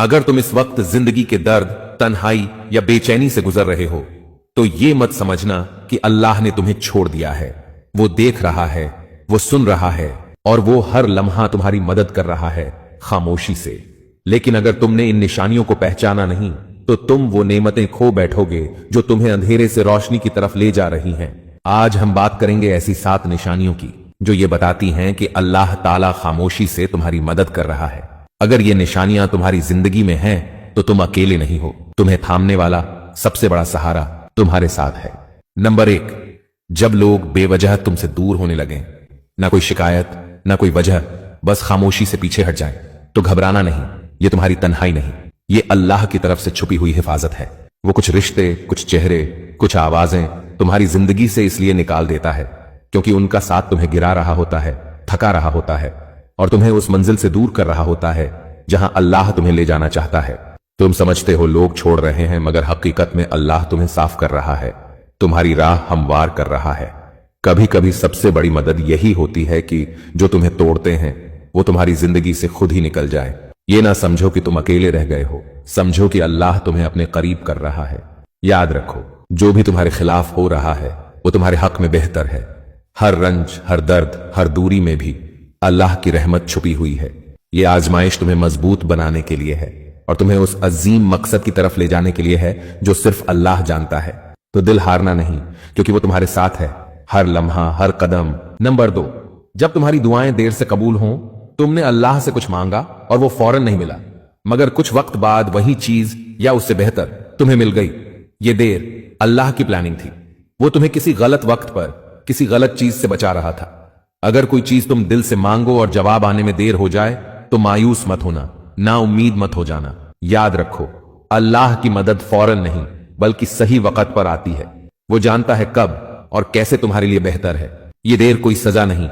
अगर तुम इस वक्त जिंदगी के दर्द, तन्हाई या बेचैनी से गुजर रहे हो तो ये मत समझना कि अल्लाह ने तुम्हें छोड़ दिया है। वो देख रहा है, वो सुन रहा है और वो हर लम्हा तुम्हारी मदद कर रहा है खामोशी से। लेकिन अगर तुमने इन निशानियों को पहचाना नहीं तो तुम वो नेमतें खो बैठोगे जो तुम्हें अंधेरे से रोशनी की तरफ ले जा रही हैं। आज हम बात करेंगे ऐसी 7 निशानियों की जो ये बताती हैं कि अल्लाह ताला खामोशी से तुम्हारी मदद कर रहा है। अगर ये निशानियां तुम्हारी जिंदगी में हैं तो तुम अकेले नहीं हो। तुम्हें थामने वाला सबसे बड़ा सहारा तुम्हारे साथ है। नंबर 1, जब लोग बेवजह तुमसे दूर होने लगे, ना कोई शिकायत, ना कोई वजह, बस खामोशी से पीछे हट जाएं, तो घबराना नहीं। ये तुम्हारी तन्हाई नहीं, ये अल्लाह की तरफ से छुपी हुई हिफाजत है। वो कुछ रिश्ते, कुछ चेहरे, कुछ आवाजें तुम्हारी जिंदगी से इसलिए निकाल देता है क्योंकि उनका साथ तुम्हें गिरा रहा होता है, थका रहा होता है और तुम्हें उस मंजिल से दूर कर रहा होता है जहां अल्लाह तुम्हें ले जाना चाहता है। तुम समझते हो लोग छोड़ रहे हैं, मगर हकीकत में अल्लाह तुम्हें साफ कर रहा है, तुम्हारी राह हमवार कर रहा है। कभी कभी सबसे बड़ी मदद यही होती है कि जो तुम्हें तोड़ते हैं वो तुम्हारी जिंदगी से खुद ही निकल जाए। ये ना समझो कि तुम अकेले रह गए हो, समझो कि अल्लाह तुम्हें अपने करीब कर रहा है। याद रखो, जो भी तुम्हारे खिलाफ हो रहा है वो तुम्हारे हक में बेहतर है। हर रंज, हर दर्द, हर दूरी में भी अल्लाह की रहमत छुपी हुई है। ये आजमाइश तुम्हें मजबूत बनाने के लिए है और तुम्हें उस अजीम मकसद की तरफ ले जाने के लिए है जो सिर्फ अल्लाह जानता है। तो दिल हारना नहीं, क्योंकि वो तुम्हारे साथ है हर लम्हा, हर कदम। नंबर 2, जब तुम्हारी दुआएं देर से कबूल हों, तुमने अल्लाह से कुछ मांगा और वो फौरन नहीं मिला, मगर कुछ वक्त बाद वही चीज या उससे बेहतर तुम्हें मिल गई। ये देर अल्लाह की प्लानिंग थी। वो तुम्हें किसी गलत वक्त पर किसी गलत चीज से बचा रहा था। अगर कोई चीज तुम दिल से मांगो और जवाब आने में देर हो जाए तो मायूस मत होना, ना उम्मीद मत हो जाना। याद रखो, अल्लाह की मदद फौरन नहीं बल्कि सही वक्त पर आती है। वो जानता है कब और कैसे तुम्हारे लिए बेहतर है। ये देर कोई सजा नहीं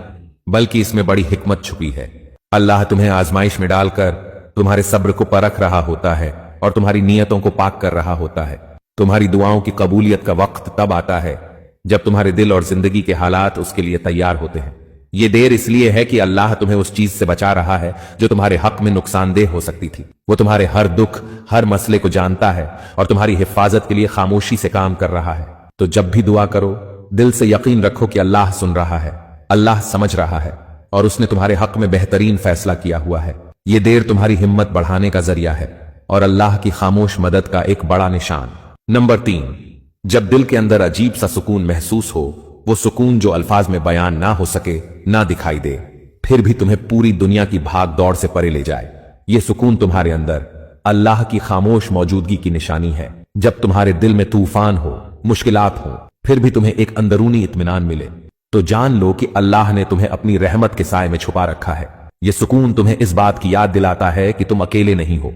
बल्कि इसमें बड़ी हिकमत छुपी है। अल्लाह तुम्हें आजमाइश में डालकर तुम्हारे सब्र को परख रहा होता है और तुम्हारी नीयतों को पाक कर रहा होता है। तुम्हारी दुआओं की कबूलियत का वक्त तब आता है जब तुम्हारे दिल और जिंदगी के हालात उसके लिए तैयार होते हैं। ये देर इसलिए है कि अल्लाह तुम्हें उस चीज से बचा रहा है जो तुम्हारे हक में नुकसानदेह हो सकती थी। वो तुम्हारे हर दुख, हर मसले को जानता है और तुम्हारी हिफाजत के लिए खामोशी से काम कर रहा है। तो जब भी दुआ करो, दिल से यकीन रखो कि अल्लाह सुन रहा है, अल्लाह समझ रहा है और उसने तुम्हारे हक में बेहतरीन फैसला किया हुआ है। ये देर तुम्हारी हिम्मत बढ़ाने का जरिया है और अल्लाह की खामोश मदद का एक बड़ा निशान। नंबर 3, जब दिल के अंदर अजीब सा सुकून महसूस हो, वो सुकून जो अल्फाज में बयान ना हो सके, ना दिखाई दे, फिर भी तुम्हें पूरी दुनिया की भाग दौड़ से परे ले जाए। ये सुकून तुम्हारे अंदर अल्लाह की खामोश मौजूदगी की निशानी है। जब तुम्हारे दिल में तूफान हो, मुश्किलात हो, फिर भी तुम्हें एक अंदरूनी इत्मीनान मिले, तो जान लो कि अल्लाह ने तुम्हें अपनी रहमत के साए में छुपा रखा है। यह सुकून तुम्हें इस बात की याद दिलाता है कि तुम अकेले नहीं हो।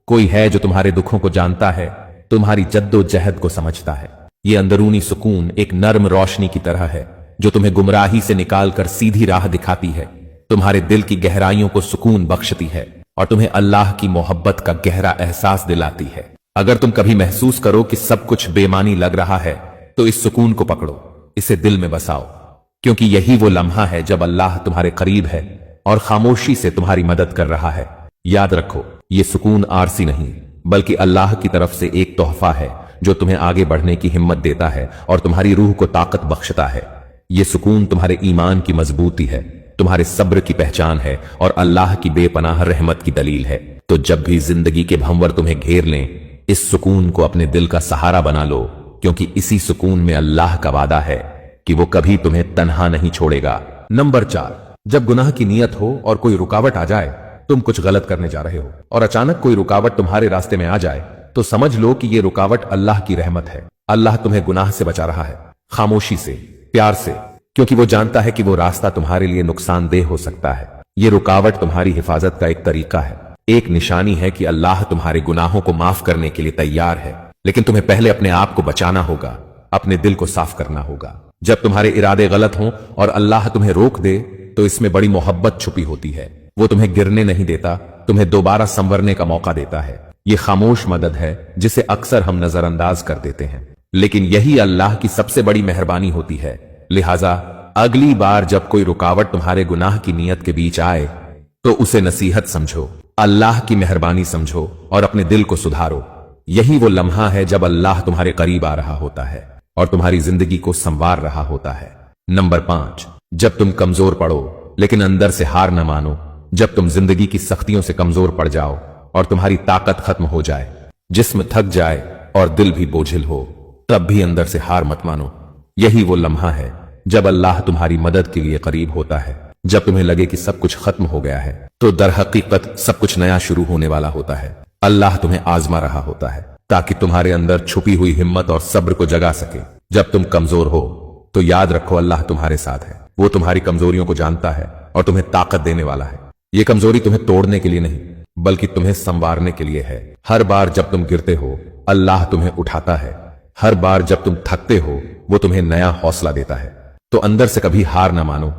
कोई है जो तुम्हारे दुखों को जानता है, तुम्हारी जद्दोजहद को समझता है। ये अंदरूनी सुकून एक नर्म रोशनी की तरह है जो तुम्हें गुमराही से निकालकर सीधी राह दिखाती है, तुम्हारे दिल की गहराइयों को सुकून बख्शती है और तुम्हें अल्लाह की मोहब्बत का गहरा एहसास दिलाती है। अगर तुम कभी महसूस करो कि सब कुछ बेमानी लग रहा है तो इस सुकून को पकड़ो, इसे दिल में बसाओ, क्योंकि यही वो लम्हा है जब अल्लाह तुम्हारे करीब है और खामोशी से तुम्हारी मदद कर रहा है। याद रखो, ये सुकून आरसी नहीं बल्कि अल्लाह की तरफ से एक तोहफा है जो तुम्हें आगे बढ़ने की हिम्मत देता है और तुम्हारी रूह को ताकत बख्शता है। ये सुकून तुम्हारे ईमान की मजबूती है, तुम्हारे सब्र की पहचान है और अल्लाह की बेपनाह रहमत की दलील है। तो जब भी जिंदगी के भंवर तुम्हें घेर लें, इस सुकून को अपने दिल का सहारा बना लो, क्योंकि इसी सुकून में अल्लाह का वादा है कि वो कभी तुम्हें तन्हा नहीं छोड़ेगा। नंबर 4, जब गुनाह की नीयत हो और कोई रुकावट आ जाए, तुम कुछ गलत करने जा रहे हो और अचानक कोई रुकावट तुम्हारे रास्ते में आ जाए, तो समझ लो कि ये रुकावट अल्लाह की रहमत है। अल्लाह तुम्हें गुनाह से बचा रहा है, खामोशी से, प्यार से, क्योंकि वो जानता है कि वो रास्ता तुम्हारे लिए नुकसानदेह हो सकता है। ये रुकावट तुम्हारी हिफाजत का एक तरीका है, एक निशानी है कि अल्लाह तुम्हारे गुनाहों को माफ करने के लिए तैयार है। लेकिन तुम्हें पहले अपने आप को बचाना होगा, अपने दिल को साफ करना होगा। जब तुम्हारे इरादे गलत हों और अल्लाह तुम्हें रोक दे तो इसमें बड़ी मोहब्बत छुपी होती है। वो तुम्हें गिरने नहीं देता, तुम्हें दोबारा संवरने का मौका देता है। ये खामोश मदद है जिसे अक्सर हम नजरअंदाज कर देते हैं, लेकिन यही अल्लाह की सबसे बड़ी मेहरबानी होती है। लिहाजा अगली बार जब कोई रुकावट तुम्हारे गुनाह की नीयत के बीच आए तो उसे नसीहत समझो, अल्लाह की मेहरबानी समझो और अपने दिल को सुधारो। यही वो लम्हा है जब अल्लाह तुम्हारे करीब आ रहा होता है और तुम्हारी जिंदगी को संवार रहा होता है। नंबर 5, जब तुम कमजोर पड़ो लेकिन अंदर से हार न मानो। जब तुम जिंदगी की सख्तियों से कमजोर पड़ जाओ और तुम्हारी ताकत खत्म हो जाए, जिस्म थक जाए और दिल भी बोझिल हो, तब भी अंदर से हार मत मानो। यही वो लम्हा है जब अल्लाह तुम्हारी मदद के लिए करीब होता है। जब तुम्हें लगे कि सब कुछ खत्म हो गया है, तो दर हकीकत सब कुछ नया शुरू होने वाला होता है। अल्लाह तुम्हें आजमा रहा होता है ताकि तुम्हारे अंदर छुपी हुई हिम्मत और सब्र को जगा सके। जब तुम कमजोर हो तो याद रखो अल्लाह तुम्हारे साथ है। वो तुम्हारी कमजोरियों को जानता है और तुम्हें ताकत देने वाला है। ये कमजोरी तुम्हें तोड़ने के लिए नहीं बल्कि तुम्हें संवारने के लिए है। हर बार जब तुम गिरते हो अल्लाह तुम्हें उठाता है। हर बार जब तुम थकते हो वो तुम्हें नया हौसला देता है। तो अंदर से कभी हार ना मानो,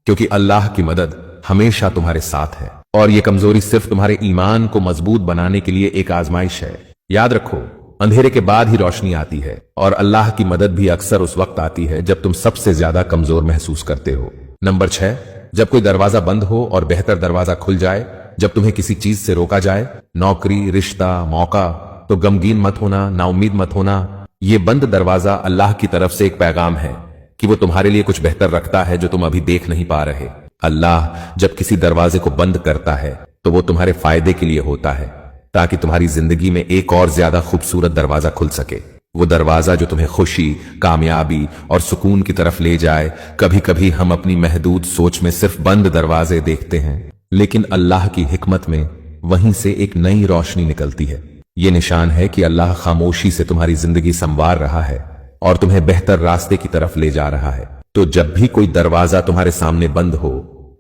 क्योंकि अल्लाह की मदद हमेशा तुम्हारे साथ है। और ये कमजोरी सिर्फ तुम्हारे ईमान को मजबूत बनाने के लिए एक आजमाइश है। याद रखो, अंधेरे के बाद ही रोशनी आती है और अल्लाह की मदद भी अक्सर उस वक्त आती है जब तुम सबसे ज्यादा कमजोर महसूस करते हो। नंबर 6, जब कोई दरवाजा बंद हो और बेहतर दरवाजा खुल जाए। जब तुम्हें किसी चीज से रोका जाए, नौकरी, रिश्ता, मौका, तो गमगीन मत होना, नाउम्मीद मत होना। ये बंद दरवाजा अल्लाह की तरफ से एक पैगाम है कि वो तुम्हारे लिए कुछ बेहतर रखता है जो तुम अभी देख नहीं पा रहे। अल्लाह जब किसी दरवाजे को बंद करता है तो वो तुम्हारे फायदे के लिए होता है, ताकि तुम्हारी जिंदगी में एक और ज्यादा खूबसूरत दरवाजा खुल सके। वो दरवाजा जो तुम्हें खुशी, कामयाबी और सुकून की तरफ ले जाए। कभी कभी हम अपनी महदूद सोच में सिर्फ बंद दरवाजे देखते हैं, लेकिन अल्लाह की हिकमत में वहीं से एक नई रोशनी निकलती है। ये निशान है कि अल्लाह खामोशी से तुम्हारी जिंदगी संवार रहा है और तुम्हें बेहतर रास्ते की तरफ ले जा रहा है। तो जब भी कोई दरवाजा तुम्हारे सामने बंद हो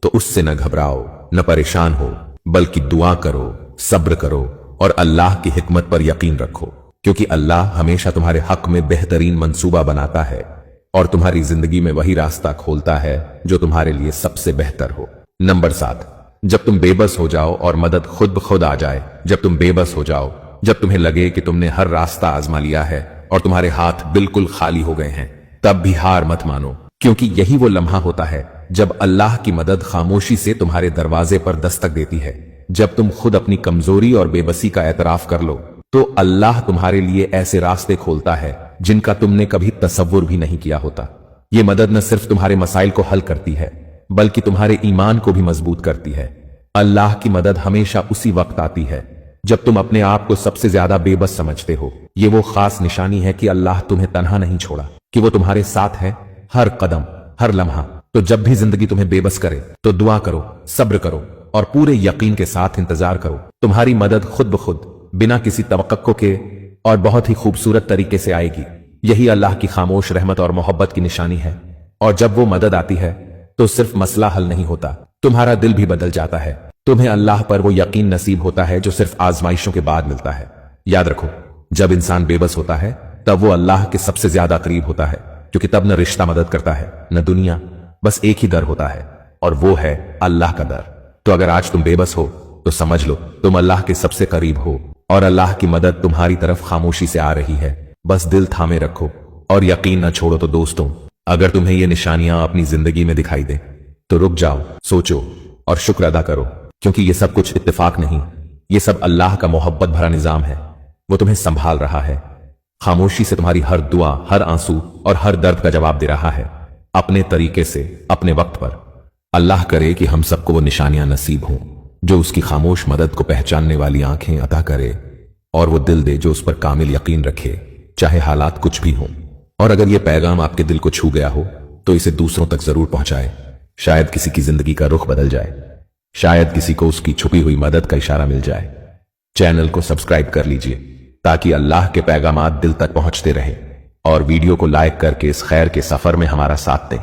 तो उससे न घबराओ, न परेशान हो, बल्कि दुआ करो, सब्र करो और अल्लाह की हिकमत पर यकीन रखो, क्योंकि अल्लाह हमेशा तुम्हारे हक में बेहतरीन मंसूबा बनाता है और तुम्हारी जिंदगी में वही रास्ता खोलता है जो तुम्हारे लिए सबसे बेहतर हो। नंबर 7, जब तुम बेबस हो जाओ और मदद खुद ब खुद आ जाए। जब तुम बेबस हो जाओ, जब तुम्हें लगे कि तुमने हर रास्ता आजमा लिया है और तुम्हारे हाथ बिल्कुल खाली हो गए हैं, तब भी हार मत मानो, क्योंकि यही वो लम्हा होता है जब अल्लाह की मदद खामोशी से तुम्हारे दरवाजे पर दस्तक देती है। जब तुम खुद अपनी कमजोरी और बेबसी का एतराफ कर लो तो अल्लाह तुम्हारे लिए ऐसे रास्ते खोलता है जिनका तुमने कभी तसव्वुर भी नहीं किया होता। ये मदद न सिर्फ तुम्हारे मसाइल को हल करती है बल्कि तुम्हारे ईमान को भी मजबूत करती है। अल्लाह की मदद हमेशा उसी वक्त आती है जब तुम अपने आप को सबसे ज्यादा बेबस समझते हो। ये वो खास निशानी है कि अल्लाह तुम्हें तन्हा नहीं छोड़ा, कि वो तुम्हारे साथ है हर कदम, हर लम्हा। तो जब भी जिंदगी तुम्हें बेबस करे तो दुआ करो, सब्र करो और पूरे यकीन के साथ इंतजार करो। तुम्हारी मदद खुद ब खुद, बिना किसी तवक्को के और बहुत ही खूबसूरत तरीके से आएगी। यही अल्लाह की खामोश रहमत और मोहब्बत की निशानी है। और जब वो मदद आती है तो सिर्फ मसला हल नहीं होता, तुम्हारा दिल भी बदल जाता है। तुम्हें अल्लाह पर वो यकीन नसीब होता है जो सिर्फ आजमाइशों के बाद मिलता है। याद रखो, जब इंसान बेबस होता है तब वो अल्लाह के सबसे ज्यादा करीब होता है, क्योंकि तब न रिश्ता मदद करता है न दुनिया, बस एक ही दर होता है और वो है अल्लाह का दर। तो अगर आज तुम बेबस हो तो समझ लो तुम अल्लाह के सबसे करीब हो और अल्लाह की मदद तुम्हारी तरफ खामोशी से आ रही है। बस दिल थामे रखो और यकीन न छोड़ो। तो दोस्तों, अगर तुम्हें ये निशानियां अपनी जिंदगी में दिखाई दे तो रुक जाओ, सोचो और शुक्र अदा करो, क्योंकि ये सब कुछ इत्तेफाक नहीं, ये सब अल्लाह का मोहब्बत भरा निजाम है। वो तुम्हें संभाल रहा है, खामोशी से तुम्हारी हर दुआ, हर आंसू और हर दर्द का जवाब दे रहा है, अपने तरीके से, अपने वक्त पर। अल्लाह करे कि हम सबको वो निशानियां नसीब हों जो उसकी खामोश मदद को पहचानने वाली आंखें अता करे, और वो दिल दे जो उस पर कामिल यकीन रखे, चाहे हालात कुछ भी हों। और अगर ये पैगाम आपके दिल को छू गया हो तो इसे दूसरों तक जरूर पहुंचाए। शायद किसी की जिंदगी का रुख बदल जाए, शायद किसी को उसकी छुपी हुई मदद का इशारा मिल जाए। चैनल को सब्सक्राइब कर लीजिए ताकि अल्लाह के पैगामात दिल तक पहुंचते रहे, और वीडियो को लाइक करके इस खैर के सफर में हमारा साथ दें।